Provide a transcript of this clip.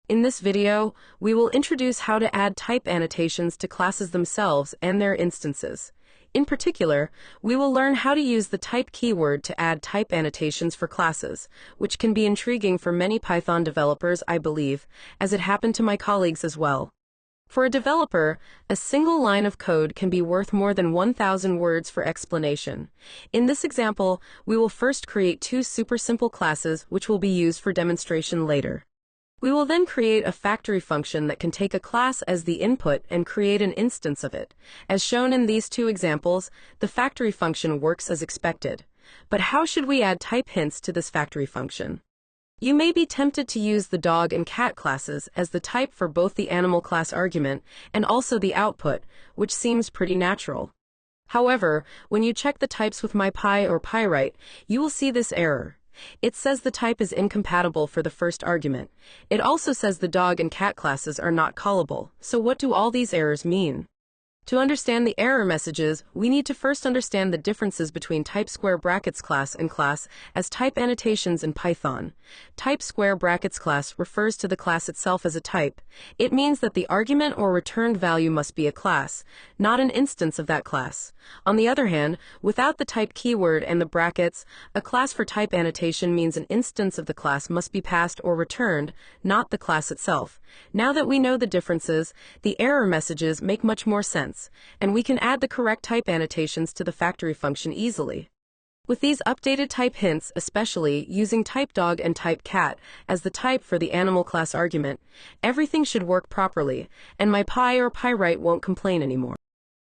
In this video, we will introduce how to add type annotations to classes themselves and their instances. In particular, we will learn how to use the type keyword to add type annotations for classes, which can be intriguing for many Python developers, I believe, as it happened to my colleagues as well. For a developer, a single line of code can be worth more than 1,000 words for explanation. In this example, we will first create two super simple classes which will be used for demonstration later. We will then create a factory function that can take a class as the input and create an instance of it. As shown in these two examples, the factory function works as expected. But how should we add type hints to this factory function? You may be tempted to use the dog and cat classes as the type for both the animal class argument and also the output, which seems pretty natural. However, when you check the types with MyPy or Pywrite, you will see this error. It says the type is incompatible for the first argument. It also says the dog and cat classes are not callable. So what do all these errors mean? To understand the error messages, we need to first understand the differences between type square brackets class and class as type annotations in Python. Type square brackets class refers to the class itself as a type. It means that the argument or returned value must be a class, not an instance of that class. On the other hand, without the type keyword and the brackets, a class for type annotation means an instance of the class must be passed or returned, not the class itself. Now that we know the differences, the error messages make much more sense, and we can add the correct type annotations to the factory function easily. With these updated type hints, especially using type dog and type cat as the type for the animal class argument, everything should work properly, and MyPy or Pywrite won't complain anymore.